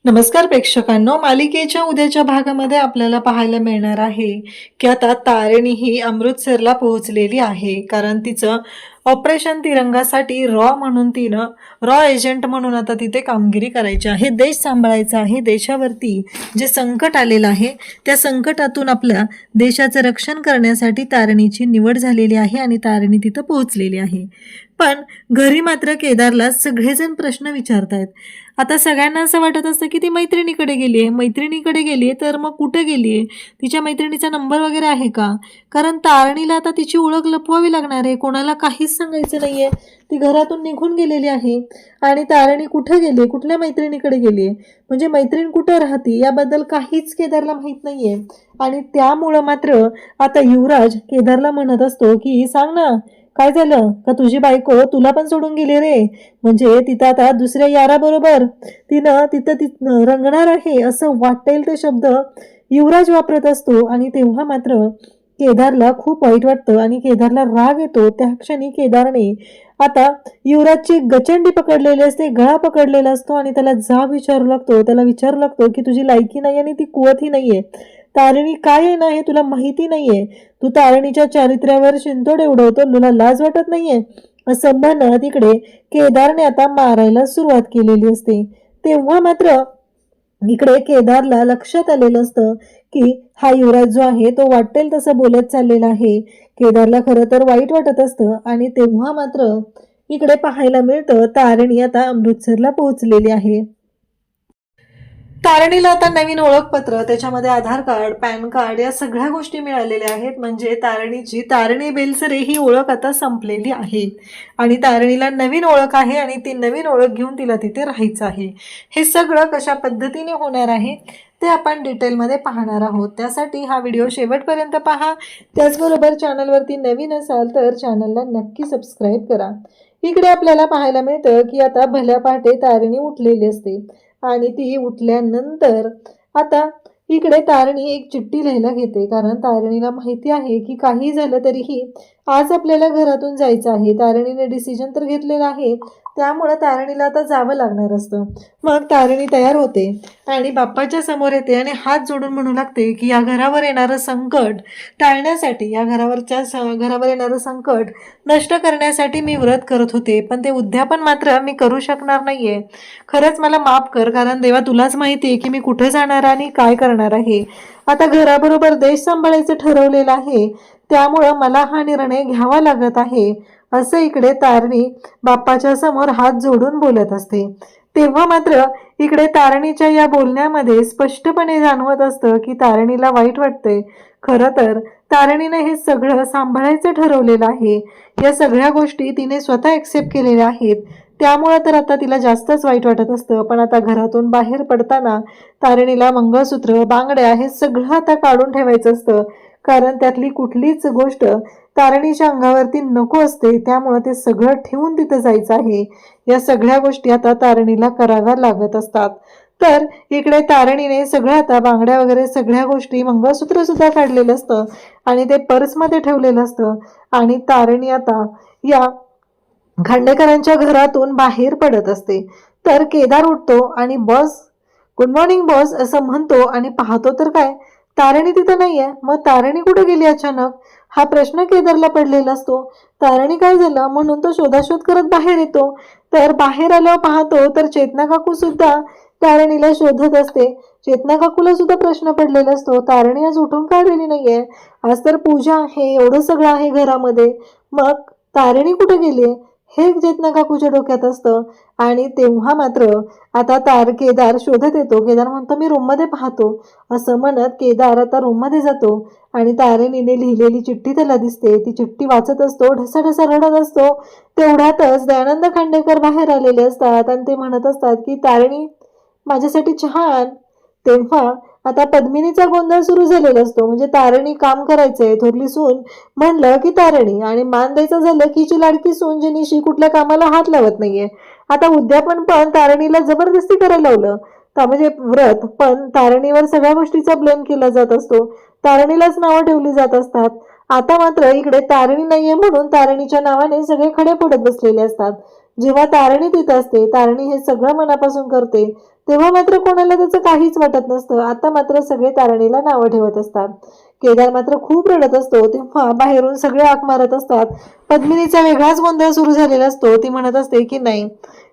नमस्कार प्रेक्षकांनो, मालिकेच्या उद्याच्या भागामध्ये आपल्याला पाहायला मिळणार आहे की आता तारिणी ही अमृतसरला पोहोचलेली आहे. कारण तिचं ऑपरेशन तिरंगासाठी म्हणून तिनं एजंट म्हणून आता तिथे कामगिरी करायची आहे. देश सांभाळायचा आहे. देशावरती जे संकट आलेलं आहे त्या संकटातून आपल्या देशाचं रक्षण करण्यासाठी तारिणीची निवड झालेली आहे आणि तारिणी तिथं पोहोचलेली आहे. पण घरी मात्र केदारला सगळेजण प्रश्न विचारतायत. आता सगळ्यांना असं वाटत असतं की ती मैत्रिणीकडे गेली आहे तर मग कुठे गेली आहे, तिच्या मैत्रिणीचा नंबर वगैरे आहे का? कारण तारणीला आता तिची ओळख लपवावी लागणार आहे. कोणाला काहीच सांगायचं नाही आहे. ती घरातून निघून गेलेली आहे आणि तारणी कुठं गेली आहे, कुठल्या मैत्रिणीकडे गेली आहे, म्हणजे मैत्रीण कुठं राहते याबद्दल काहीच केदारला माहीत नाही आहे. आणि त्यामुळं मात्र आता युवराज केदारला म्हणत असतो की सांग ना, काय झालं का तुझी बायको तुला पण सोडून गेली रे? म्हणजे तिथं आता दुसऱ्या याराबरोबर तिथं रंगणार आहे असं वाटेल ते शब्द युवराज वापरत असतो. आणि तेव्हा मात्र केदारला खूप वाईट वाटतं आणि केदारला राग येतो. त्या क्षणी केदारने आता युवराजची गचंडी पकडलेली असते, गळा पकडलेला असतो आणि त्याला त्याला विचारू लागतो की तुझी लायकी नाही आणि ती कुवतही नाहीये. तारिणी काय आहे ना हे तुला माहिती नाहीये. तू तारिणीच्या चारित्र्यावर शिंतोडे उडवतो, तुला लाज वाटत नाहीये असं म्हणत इकडे केदारने आता मारायला सुरुवात केलेली असते. तेव्हा मात्र इकडे केदारला लक्षात आलेलं असतं की हा युवराज जो आहे तो वाटेल तसं बोलत चाललेला आहे. केदारला खरं तर वाईट वाटत असतं. आणि तेव्हा मात्र इकडे पाहायला मिळतं तारिणी आता अमृतसरला पोहोचलेली आहे. तारणीला आता नवीन ओळखपत्र, त्याच्यामध्ये आधार कार्ड, पॅन कार्ड या सगळ्या गोष्टी मिळालेल्या आहेत. म्हणजे तारणी बेलसरे ही ओळख आता संपलेली आहे आणि तारणीला नवीन ओळख आहे आणि ती नवीन ओळख घेऊन तिला तिथे राहायचं आहे. हे सगळं कशा पद्धतीने होणार आहे ते आपण डिटेलमध्ये पाहणार आहोत. त्यासाठी हा व्हिडिओ शेवटपर्यंत पहा. त्याचबरोबर चॅनलवरती नवीन असाल तर चॅनलला नक्की सबस्क्राईब करा. इकडे आपल्याला पाहायला मिळतं की आता भल्या पहाटे तारिणी उठलेली असते आणि ती उठल्यानंतर आता इकडे तारिणी एक चिठ्ठी लिहायला घेते. कारण तारिणीला माहिती आहे की काही झालं तरीही आज आपल्याला घरातून जायचं आहे. तारिणीने डिसिजन तर घेतलेला आहे, त्यामुळे तारिणीला आता जावं लागणार असतं. मग तारिणी तयार होते आणि बाप्पाच्या समोर येते आणि हात जोडून म्हणू लागते की या घरावर येणारं संकट टाळण्यासाठी, घरावर येणारं संकट नष्ट करण्यासाठी मी व्रत करत होते, पण ते उद्यापन मात्र मी करू शकणार नाहीये. खरंच मला माफ कर, कारण देवा तुलाच माहिती आहे की मी कुठे जाणार आणि काय करणार आहे. आता घराबरोबर देश सांभाळायचं ठरवलेलं आहे, त्यामुळं मला हा निर्णय घ्यावा लागत आहे असं इकडे तारणी बाप्पाच्या समोर हात जोडून बोलत असते. तेव्हा मात्र इकडे तारणीच्या या बोलण्यामध्ये स्पष्टपणे जाणवत असतं की तारणीला वाईट वाटतंय. खरं तर तारणीने हे सगळं सांभाळायचं ठरवलेलं आहे. या सगळ्या गोष्टी तिने स्वतः एक्सेप्ट केलेल्या आहेत, त्यामुळे तर आता तिला जास्तच वाईट वाटत असतं. पण आता घरातून बाहेर पडताना तारणीला मंगळसूत्र, बांगड्या हे सगळं आता काढून ठेवायचं असतं. कारण त्यातली कुठलीच गोष्ट तारणीच्या अंगावरती नको असते, त्यामुळे ते सगळं ठेवून तिथं जायचं आहे. या सगळ्या गोष्टी आता तारणीला कराव्या लागत असतात. तर इकडे तारणीने सगळं आता बांगड्या वगैरे सगळ्या गोष्टी, मंगळसूत्र सुद्धा काढलेलं असतं आणि ते पर्समध्ये ठेवलेलं असतं. आणि तारणी आता या खांडेकरांच्या घरातून बाहेर पडत असते. तर केदार उठतो आणि बॉस, गुड मॉर्निंग बॉस असं म्हणतो आणि पाहतो तर काय, तारणी तिथं नाहीये. मग तारणी कुठे गेली अचानक हा प्रश्न केदारला पडलेला असतो. तारणी काय झालं म्हणून तो शोधाशोध करत बाहेर येतो. तर बाहेर आल्यावर पाहतो तर चेतना काकू सुद्धा तारणीला शोधत असते. चेतना काकूला सुद्धा प्रश्न पडलेला असतो, तारणी आज उठून का गेली नाहीये, आज तर पूजा आहे, एवढं सगळं आहे घरामध्ये, मग तारणी कुठे गेली हे चेतना काकूच्या डोक्यात असतं. आणि तेव्हा मात्र आता केदार शोधत येतो. केदार म्हणतो मी रूममध्ये पाहतो असं म्हणत केदार आता रूममध्ये जातो आणि तारणीने लिहिलेली चिठ्ठी त्याला दिसते. ती चिठ्ठी वाचत असतो, ढसाढसा रडत असतो. तेवढ्यातच दयानंद खांडेकर बाहेर आलेले असतात आणि ते म्हणत असतात की तारणी माझ्यासाठी चहा आण. तेव्हा आता पद्मिनीचा गोंधळ सुरू झालेला असतो. म्हणजे तारणी काम करायचंय, थोरली सून म्हणलं की तारणी, आणि मान द्यायचं झालं की हिची लाडकी सून जिनिशी कुठल्या कामाला हात लावत नाहीये. आता उद्यापन पण तारणीला जबरदस्ती करायला लावलं, म्हणजे व्रत, पण तारणीवर सगळ्या गोष्टीचा ब्लेम केला जात असतो. तारणीलाच नावं ठेवली जात असतात. आता मात्र इकडे तारणी नाहीये म्हणून तारणीच्या नावाने सगळे खडे फोडत बसलेले असतात. जेव्हा तारणी तिथं असते, तारणी हे सगळं मनापासून करते, तेव्हा मात्र कोणाला त्याचं काहीच वाटत नसतं. आता मात्र सगळे तारणीला नावं ठेवत असतात. केदार मात्र खूप रडत असतो. तेव्हा बाहेरून सगळे हाक मारत असतात. पद्मिनीचा वेगळाच गोंधळ सुरू झालेला असतो. ती म्हणत असते की नाही,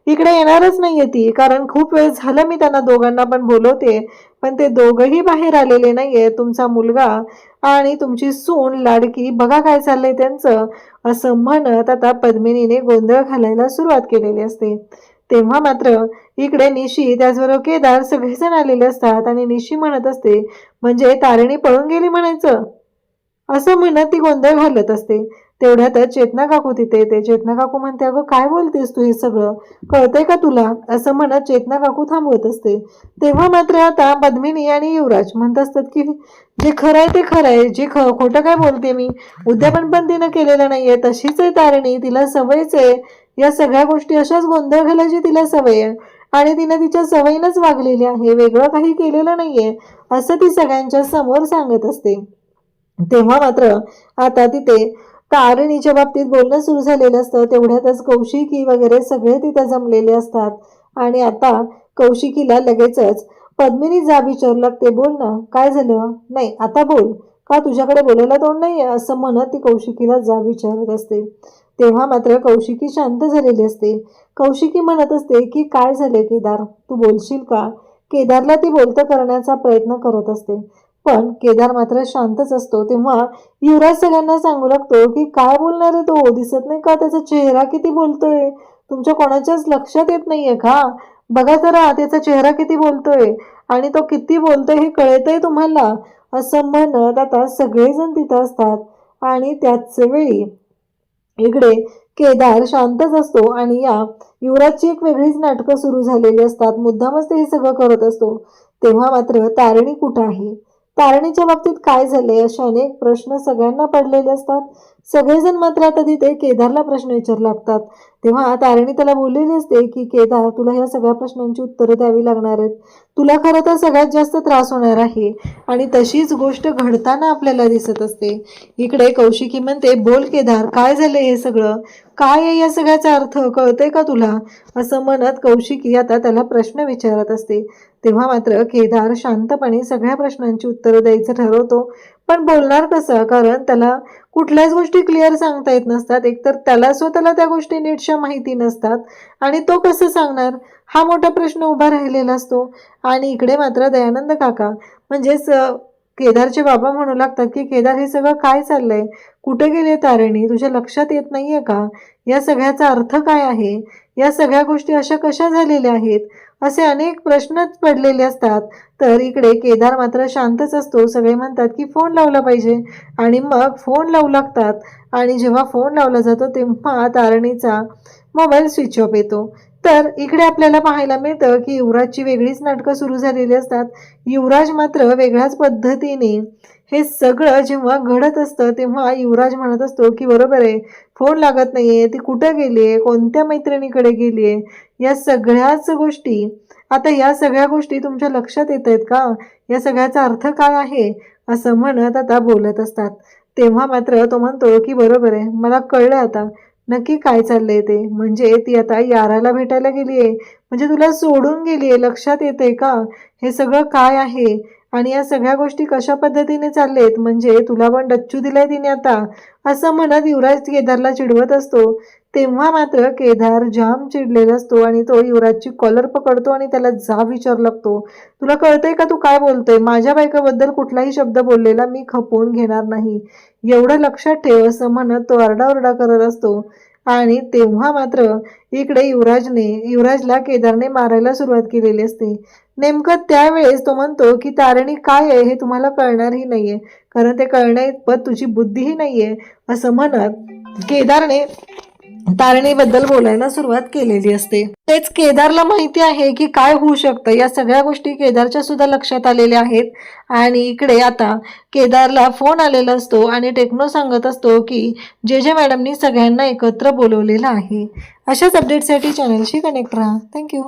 इकडे येणारच नाहीये ती, कारण खूप वेळ झालं मी त्यांना दोघांना पण बोलवते, पण ते दोघंही बाहेर आलेले नाहीये. तुमचा मुलगा आणि तुमची सून लाडकी बघा काय चाललंय त्यांचं, असं म्हणत आता पद्मिनीने गोंधळ घालायला सुरुवात केलेली असते. तेव्हा मात्र इकडे निशी त्याचबरोबर केदार सगळेजण आलेले असतात आणि निशी म्हणत असते, म्हणजे तारिणी पळून गेली म्हणायचं, असं म्हणत ती गोंधळ घालत असते. तेवढ्यातच चेतना काकू तिथे येते. चेतना काकू म्हणते, अगं काय बोलतेस तू, हे सगळं कळतंय का तुला, असं म्हणत चेतना काकू थांबवत असते. तेव्हा मात्र आता पद्मिनी आणि युवराज म्हणत असतात की जे खरं आहे ते खरं आहे, जे खोटं काय बोलते मी, उद्यापन पण तिनं केलेलं नाहीये, तशीच आहे तारिणी, तिला सवयच आहे या सगळ्या गोष्टी, अशाच गोंधळ घालायची तिला सवय आहे आणि तिनं तिच्या सवयीनच वागलेली आहे, वेगळं काही केलेलं नाहीये, असं ती सगळ्यांच्या समोर सांगत असते. तेव्हा मात्र आता तिथे तारिणीच्या बाबतीत बोलणं सुरू झालेलं असतं. तेवढ्यातच कौशिकी वगैरे सगळे तिथं जमलेले असतात आणि आता कौशिकीला लगेचच पद्मिनी जाब विचारू लागते, बोल ना काय झालं, नाही आता बोल, का तुझ्याकडे बोलायला तोंड नाहीये, असं म्हणत ती कौशिकीला जाब विचारत असते. तेव्हा मात्र कौशिकी शांत झालेली असते. कौशिकी म्हणत असते की काय झाले केदार, तू बोलशील का. केदारला ती बोलतं करण्याचा प्रयत्न करत असते, पण केदार मात्र शांतच असतो. तेव्हा युवराज सगळ्यांना सांगू लागतो की काय बोलणार आहे तो, दिसत नाही का त्याचा चेहरा किती बोलतोय, तुमच्या कोणाच्याच लक्षात येत नाहीये का, बघा जरा त्याचा चेहरा किती बोलतोय आणि तो किती बोलतोय हे कळतंय तुम्हाला, असं म्हणत आता सगळेजण तिथं असतात. आणि त्याच वेळी इकडे केदार शांतच असतो आणि या युवराजची एक वेगळीच नाटकं सुरू झालेली असतात. मुद्दामच ते हे सगळं करत असतो. तेव्हा मात्र तारिणी कुठं आहे, तारिणीच्या बाबतीत काय झाले, असे अनेक प्रश्न सगळ्यांना पडलेले असतात. सगळेजण मात्र आता तिथे केदारला प्रश्न विचारू लागतात. तेव्हा तारिणी त्याला बोललेली असते की केदार, तुला या सगळ्या प्रश्नांची उत्तरं द्यावी लागणार आहेत, तुला खरं तर सगळ्यात जास्त त्रास होणार आहे आणि तशीच गोष्ट घडताना आपल्याला दिसत असते. इकडे कौशिकी म्हणते, बोल केदार, काय झालंय हे सगळं, काय आहे या सगळ्याचा अर्थ, कळतंय का तुला, असं म्हणत कौशिकी आता त्याला प्रश्न विचारत असते. तेव्हा मात्र केदार शांतपणे सगळ्या प्रश्नांची उत्तरं द्यायचं ठरवतो, पण बोलणार कसं, कारण त्याला कुठल्याच गोष्टी क्लिअर सांगता येत नसतात. एकतर त्याला स्वतःला त्या गोष्टी नीटशा माहिती नसतात आणि तो कसं सांगणार, हा मोठा प्रश्न उभा राहिलेला असतो. आणि इकडे मात्र दयानंद काका म्हणजेच केदारचे बाबा म्हणू लागतात की केदार, हे सगळं काय चाललंय, कुठे गेले तारिणी, तुझ्या लक्षात येत नाहीये का, या सगळ्याचा अर्थ काय आहे, या सगळ्या गोष्टी अशा कशा झालेल्या आहेत, असे अनेक प्रश्नच पडलेले असतात. तर इकडे केदार मात्र शांतच असतो. सगळे म्हणतात की फोन लावला पाहिजे आणि मग फोन लावू लागतात आणि जेव्हा फोन लावला जातो तेव्हा तारिणीचा मोबाईल स्विच ऑफ येतो. तर इकडे आपल्याला पाहायला मिळतं की युवराजची वेगळीच नाटकं सुरू झालेली असतात. युवराज मात्र वेगळ्याच पद्धतीने हे सगळं जेव्हा घडत असतं तेव्हा युवराज म्हणत असतो की बरोबर आहे, फोन लागत नाहीये, ती कुठं गेलीये, कोणत्या मैत्रिणीकडे गेलीये, या सगळ्याच गोष्टी, आता या सगळ्या गोष्टी तुमच्या लक्षात येत आहेत का, या सगळ्याचा अर्थ काय आहे, असं म्हणत आता बोलत असतात. तेव्हा मात्र तो म्हणतो की बरोबर आहे, मला कळलं आता नक्की काय चाललंय ते, म्हणजे ती आता याराला भेटायला गेलीये, म्हणजे तुला सोडून गेलीये, लक्षात येते का हे सगळं काय आहे आणि या सगळ्या गोष्टी कशा पद्धतीने चाललेत, म्हणजे तुला पण डच्चू दिलाय तिने आता, असं म्हणत युवराज केदारला चिडवत असतो. तेव्हा मात्र केदार जाम चिडलेला असतो आणि तो युवराजची कॉलर पकडतो आणि त्याला जाब विचारू लागतो, तुला कळतंय का तू काय बोलतोय, माझ्या बायकोबद्दल कुठलाही शब्द बोललेला मी खपवून घेणार नाही, एवढं लक्षात ठेव, असं म्हणत तो आरडाओरडा करत असतो. आणि तेव्हा मात्र इकडे युवराजला केदारने मारायला सुरुवात केलेली असते. नेमकं त्यावेळेस तो म्हणतो की तारिणी काय आहे हे तुम्हाला कळणारही नाहीये, कारण ते कळण्याइतपत तुझी बुद्धीही नाहीये, असं म्हणत केदारने तारिणीबद्दल बोलायला सुरुवात केलेली असते. तेच केदारला माहिती आहे की काय होऊ शकतं, या सगळ्या गोष्टी केदारच्या सुद्धा लक्षात आलेल्या आहेत. आणि इकडे आता केदारला फोन आलेला असतो आणि टेक्नो सांगत असतो की जे मॅडमनी सगळ्यांना एकत्र बोलवलेलं आहे. अशाच अपडेटसाठी चॅनलशी कनेक्ट राहा. थँक्यू.